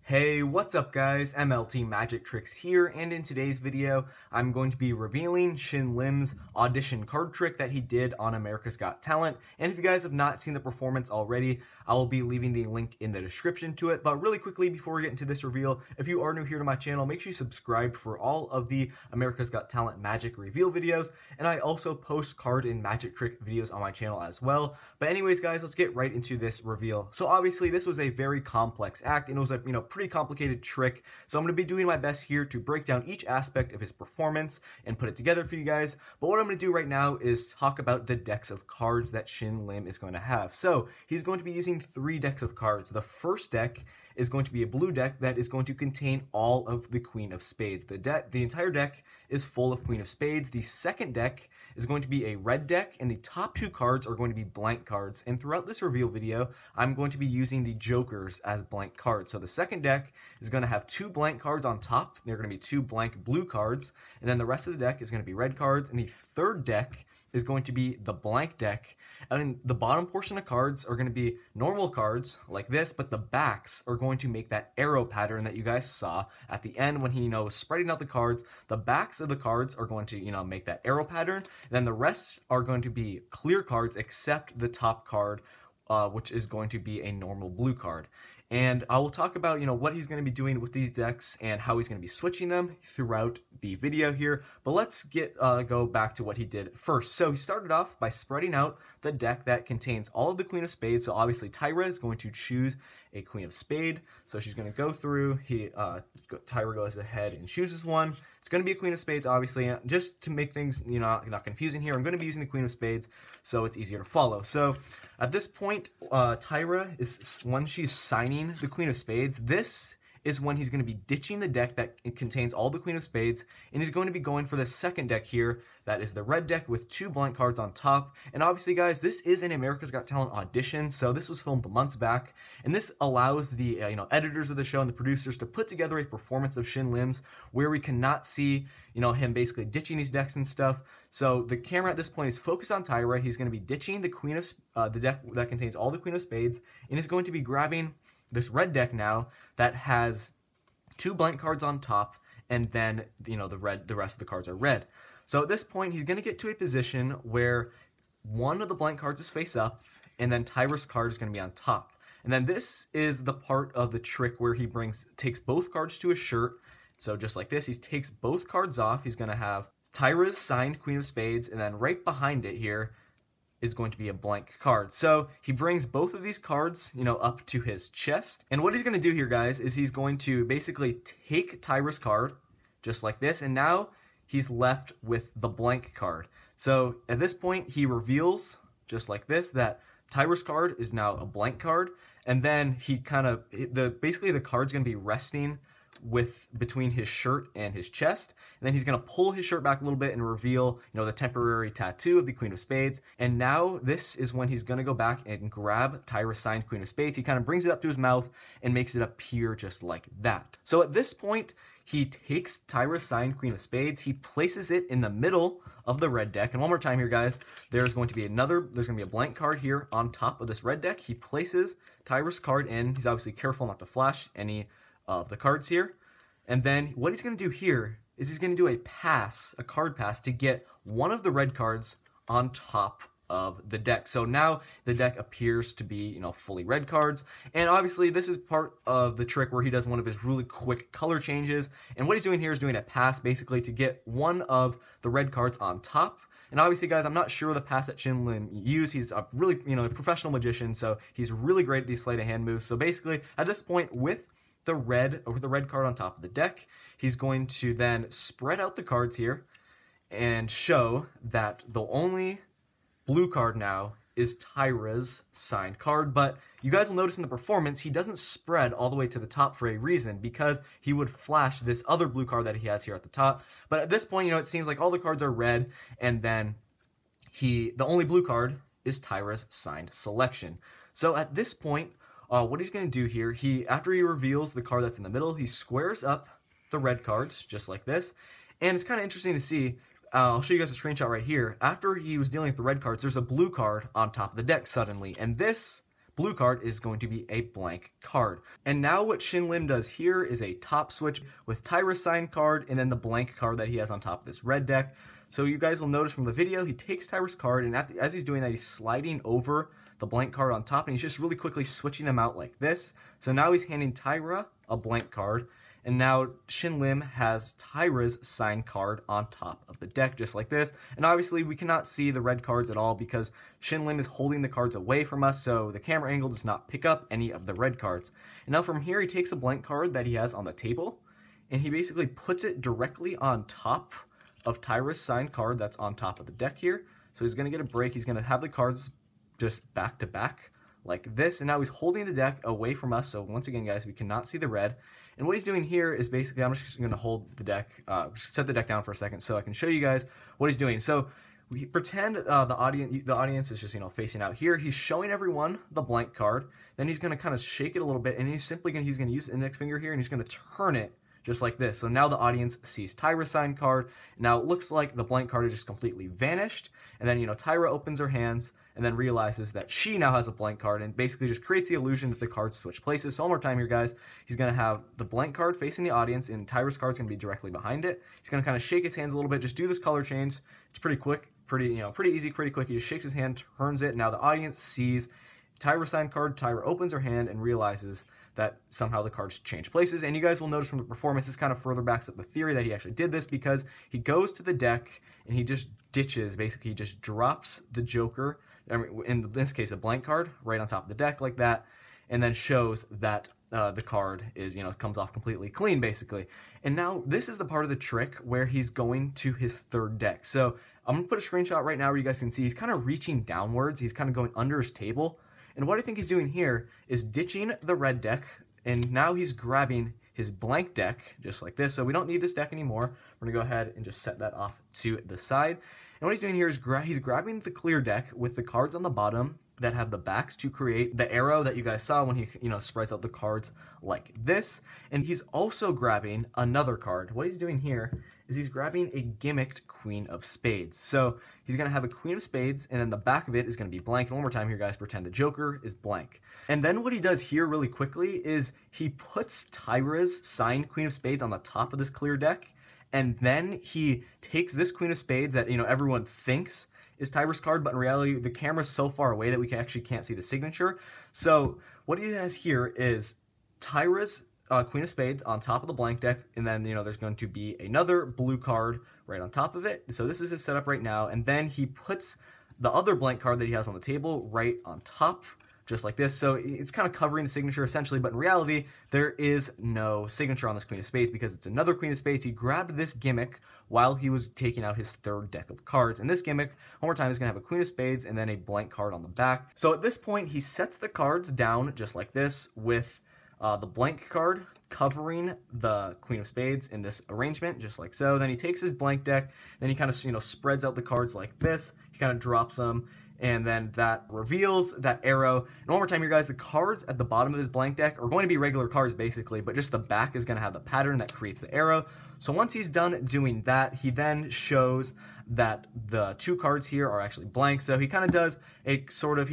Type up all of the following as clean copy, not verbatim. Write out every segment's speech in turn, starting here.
Hey, what's up guys? mltmagictricks here, and in today's video, I'm going to be revealing Shin Lim's audition card trick that he did on America's Got Talent. And if you guys have not seen the performance already, I will be leaving the link in the description to it. But really quickly, before we get into this reveal, if you are new here to my channel, make sure you subscribe for all of the America's Got Talent magic reveal videos. And I also post card and magic trick videos on my channel as well. But anyways, guys, let's get right into this reveal. So obviously, this was a very complex act, and it was a pretty complicated trick, so I'm going to be doing my best here to break down each aspect of his performance and put it together for you guys. But what I'm going to do right now is talk about the decks of cards that Shin Lim is going to have. So he's going to be using 3 decks of cards. The first deck is going to be a blue deck that is going to contain all of the Queen of Spades. The entire deck is full of Queen of Spades. The second deck is going to be a red deck, and the top 2 cards are going to be blank cards. And throughout this reveal video, I'm going to be using the jokers as blank cards. So the second deck is going to have 2 blank cards on top. They're going to be 2 blank blue cards, and then the rest of the deck is going to be red cards. And the third deck is going to be the blank deck, and the bottom portion of cards are going to be normal cards like this, but the backs are going to make that arrow pattern that you guys saw at the end when he was spreading out the cards. The backs of the cards are going to make that arrow pattern, and then the rest are going to be clear cards except the top card, which is going to be a normal blue card. And I will talk about, what he's going to be doing with these decks and how he's going to be switching them throughout the video here. But let's go back to what he did first. So he started off by spreading out the deck that contains all of the Queen of Spades. So obviously Tyra is going to choose a Queen of Spade. So she's going to go through. Tyra goes ahead and chooses one. It's going to be a Queen of Spades, obviously. Just to make things not confusing here, I'm going to be using the Queen of Spades so it's easier to follow. So at this point, Tyra is, when she's signing the Queen of Spades, this is when he's going to be ditching the deck that contains all the Queen of Spades, and he's going to be going for the second deck here. That is the red deck with 2 blank cards on top. And obviously, guys, this is an America's Got Talent audition, so this was filmed months back, and this allows the editors of the show and the producers to put together a performance of Shin Lim's where we cannot see him basically ditching these decks and stuff. So the camera at this point is focused on Tyra. He's going to be ditching the Queen of the deck that contains all the Queen of Spades, and is going to be grabbing this red deck now that has 2 blank cards on top, and then the rest of the cards are red. So at this point, he's going to get to a position where one of the blank cards is face up, and then Tyra's card is going to be on top. And then this is the part of the trick where he takes both cards to his shirt. So just like this, he takes both cards off. He's going to have Tyra's signed Queen of Spades, and then right behind it here is going to be a blank card. So he brings both of these cards, up to his chest. And what he's going to do here, guys, is he's going to basically take Tyra's card, just like this, and now he's left with the blank card. So at this point, he reveals, just like this, that Tyra's card is now a blank card, and then he basically the card's going to be resting between his shirt and his chest, and then he's going to pull his shirt back a little bit and reveal the temporary tattoo of the Queen of Spades. And now this is when he's going to go back and grab Tyra's signed Queen of Spades. He kind of brings it up to his mouth and makes it appear just like that. So at this point, he takes Tyra's signed Queen of Spades, he places it in the middle of the red deck, and one more time here, guys, there's going to be a blank card here on top of this red deck. He places Tyra's card in. He's obviously careful not to flash any of the cards here. And then what he's going to do here is he's going to do a card pass to get one of the red cards on top of the deck. So now the deck appears to be, fully red cards. And obviously this is part of the trick where he does one of his really quick color changes. And what he's doing here is doing a pass basically to get one of the red cards on top. And obviously, guys, I'm not sure the pass that Shin Lim used. He's a really, a professional magician, so he's really great at these sleight of hand moves. So basically, at this point, with the red card on top of the deck, he's going to then spread out the cards here and show that the only blue card now is Tyra's signed card. But you guys will notice in the performance, he doesn't spread all the way to the top for a reason, because he would flash this other blue card that he has here at the top. But at this point, it seems like all the cards are red, and then the only blue card is Tyra's signed selection. So at this point, what he's going to do here, after he reveals the card that's in the middle, he squares up the red cards, just like this. And it's kind of interesting to see, I'll show you guys a screenshot right here. After he was dealing with the red cards, there's a blue card on top of the deck suddenly. And this blue card is going to be a blank card. And now what Shin Lim does here is a top switch with Tyra's signed card and then the blank card that he has on top of this red deck. So you guys will notice from the video, he takes Tyra's card, and as he's doing that, he's sliding over the blank card on top, and he's just really quickly switching them out like this. So now he's handing Tyra a blank card, and now Shin Lim has Tyra's signed card on top of the deck, just like this. And obviously, we cannot see the red cards at all because Shin Lim is holding the cards away from us, so the camera angle does not pick up any of the red cards. And now from here, he takes the blank card that he has on the table, and he basically puts it directly on top of Tyra's signed card that's on top of the deck here. So he's going to get a break. He's going to have the cards just back to back like this. And now he's holding the deck away from us. So once again, guys, we cannot see the red. And what he's doing here is basically, I'm just going to hold the deck, set the deck down for a second so I can show you guys what he's doing. So we pretend the audience is just, facing out here. He's showing everyone the blank card. Then he's going to kind of shake it a little bit. And he's simply going to use the index finger here, and he's going to turn it just like this. So now the audience sees Tyra's signed card. Now it looks like the blank card has just completely vanished. And then, Tyra opens her hands and then realizes that she now has a blank card and basically just creates the illusion that the cards switch places. So one more time here, guys. He's going to have the blank card facing the audience, and Tyra's card's going to be directly behind it. He's going to kind of shake his hands a little bit, just do this color change. It's pretty quick, pretty easy, pretty quick. He just shakes his hand, turns it. Now the audience sees Tyra's signed card. Tyra opens her hand and realizes that somehow the cards change places. And you guys will notice from the performance, this kind of further backs up the theory that he actually did this, because he goes to the deck and he just ditches, basically he just drops the Joker, in this case a blank card, right on top of the deck like that, and then shows that the card is, comes off completely clean, basically. And now this is the part of the trick where he's going to his third deck. So I'm going to put a screenshot right now where you guys can see he's kind of reaching downwards. He's kind of going under his table. And what I think he's doing here is ditching the red deck, and now he's grabbing his blank deck, just like this. So we don't need this deck anymore. We're going to go ahead and just set that off to the side. And what he's doing here is he's grabbing the clear deck with the cards on the bottom that have the backs to create the arrow that you guys saw when he, spreads out the cards like this. And he's also grabbing another card. What he's doing here is he's grabbing a gimmicked Queen of Spades. So he's going to have a Queen of Spades, and then the back of it is going to be blank. And one more time here, guys, pretend the Joker is blank. And then what he does here really quickly is he puts Tyra's signed Queen of Spades on the top of this clear deck, and then he takes this Queen of Spades that, everyone thinks is Tyra's card, but in reality, the camera's so far away that we can't see the signature. So what he has here is Tyra's Queen of Spades on top of the blank deck, and then, there's going to be another blue card right on top of it. So this is his setup right now, and then he puts the other blank card that he has on the table right on top, just like this. So it's kind of covering the signature essentially, but in reality, there is no signature on this Queen of Spades because it's another Queen of Spades. He grabbed this gimmick while he was taking out his third deck of cards. And this gimmick, one more time, is going to have a Queen of Spades and then a blank card on the back. So at this point, he sets the cards down just like this with the blank card covering the Queen of Spades in this arrangement, just like so. Then he takes his blank deck, then he kind of, spreads out the cards like this. He kind of drops them, and then that reveals that arrow. And one more time here, guys, the cards at the bottom of this blank deck are going to be regular cards, basically, but just the back is going to have the pattern that creates the arrow. So once he's done doing that, he then shows that the two cards here are actually blank. So he kind of does a sort of,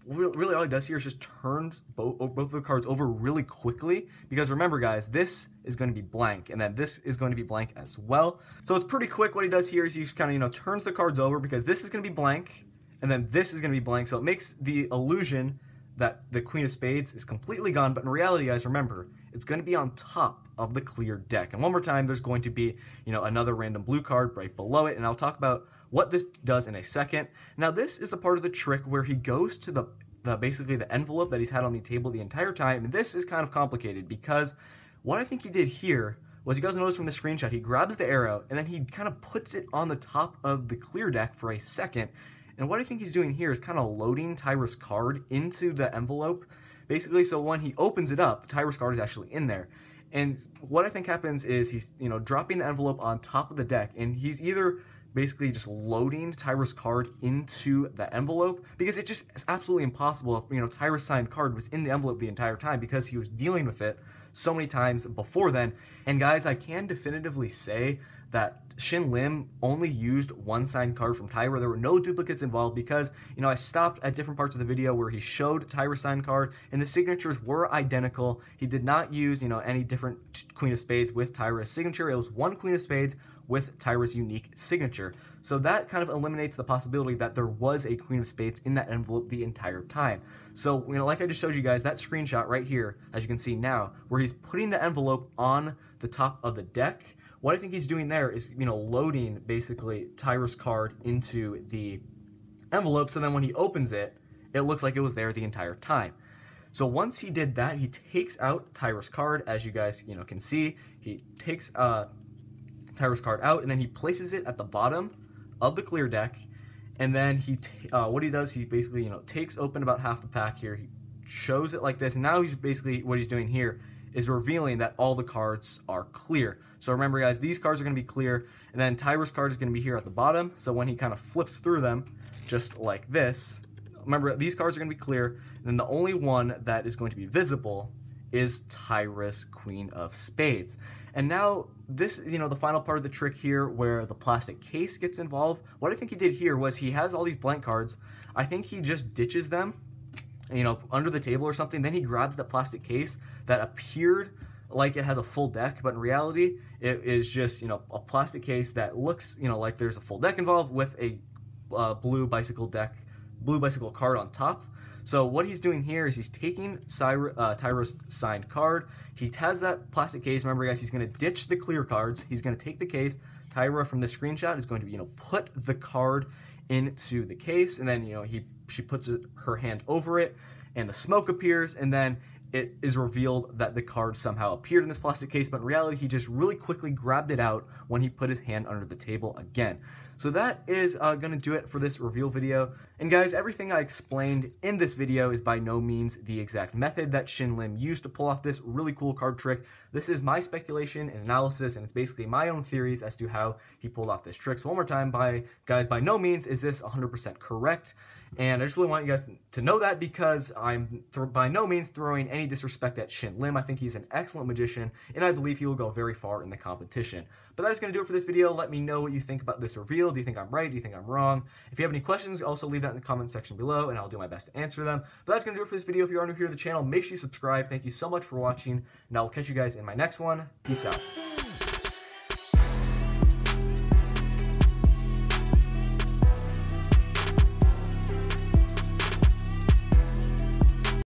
really all he does here is just turns both of the cards over really quickly, because remember, guys, this is going to be blank, and then this is going to be blank as well. So it's pretty quick. What he does here is he just kind of, turns the cards over, because this is going to be blank, and then this is going to be blank. So it makes the illusion that the Queen of Spades is completely gone, but in reality, guys, remember, it's going to be on top of the clear deck. And one more time, there's going to be, another random blue card right below it, and I'll talk about what this does in a second. Now, this is the part of the trick where he goes to the basically the envelope that he's had on the table the entire time, and this is kind of complicated, because what I think he did here was, you guys notice from the screenshot, he grabs the arrow, and then he kind of puts it on the top of the clear deck for a second. And what I think he's doing here is kind of loading Tyra's card into the envelope, basically, so when he opens it up, Tyra's card is actually in there. And what I think happens is he's, dropping the envelope on top of the deck, and he's either basically just loading Tyra's card into the envelope, because it just is absolutely impossible if, Tyra's signed card was in the envelope the entire time, because he was dealing with it so many times before then. And guys, I can definitively say that Shin Lim only used one signed card from Tyra. There were no duplicates involved because, I stopped at different parts of the video where he showed Tyra's signed card and the signatures were identical. He did not use, any different Queen of Spades with Tyra's signature. It was one Queen of Spades with Tyra's unique signature. So that kind of eliminates the possibility that there was a Queen of Spades in that envelope the entire time. So, like I just showed you guys, that screenshot right here, as you can see now, where he's putting the envelope on the top of the deck, what I think he's doing there is, loading basically Tyra's card into the envelope, so then when he opens it, it looks like it was there the entire time. So once he did that, he takes out Tyra's card, as you guys, can see. He takes Tyra's card out, and then he places it at the bottom of the clear deck, and then what he does, he basically, takes open about half the pack here. He shows it like this, and now he's basically, what he's doing here is revealing that all the cards are clear. So remember, guys, these cards are going to be clear, and then Tyra's card is going to be here at the bottom. So when he kind of flips through them, just like this, remember, these cards are going to be clear, and then the only one that is going to be visible is Tyra's Queen of Spades. And now this is, the final part of the trick here where the plastic case gets involved. What I think he did here was he has all these blank cards. I think he just ditches them, under the table or something. Then he grabs that plastic case that appeared like it has a full deck, but in reality, it is just, a plastic case that looks, like there's a full deck involved with a blue bicycle card on top. So what he's doing here is he's taking Tyra's signed card. He has that plastic case. Remember, guys, he's going to ditch the clear cards. He's going to take the case. Tyra, from the screenshot, is going to, put the card into the case, and then, she puts her hand over it, and the smoke appears, and then it is revealed that the card somehow appeared in this plastic case, but in reality, he just really quickly grabbed it out when he put his hand under the table again. So that is going to do it for this reveal video. And guys, everything I explained in this video is by no means the exact method that Shin Lim used to pull off this really cool card trick. This is my speculation and analysis, and it's basically my own theories as to how he pulled off this trick. So one more time, guys, by no means is this 100% correct. And I just really want you guys to know that, because I'm by no means throwing any disrespect at Shin Lim. I think he's an excellent magician, and I believe he will go very far in the competition. But that is going to do it for this video. Let me know what you think about this reveal. Do you think I'm right? Do you think I'm wrong? If you have any questions, also leave that in the comment section below, and I'll do my best to answer them. But that's going to do it for this video. If you are new here to the channel, make sure you subscribe. Thank you so much for watching, and I will catch you guys in my next one. Peace out.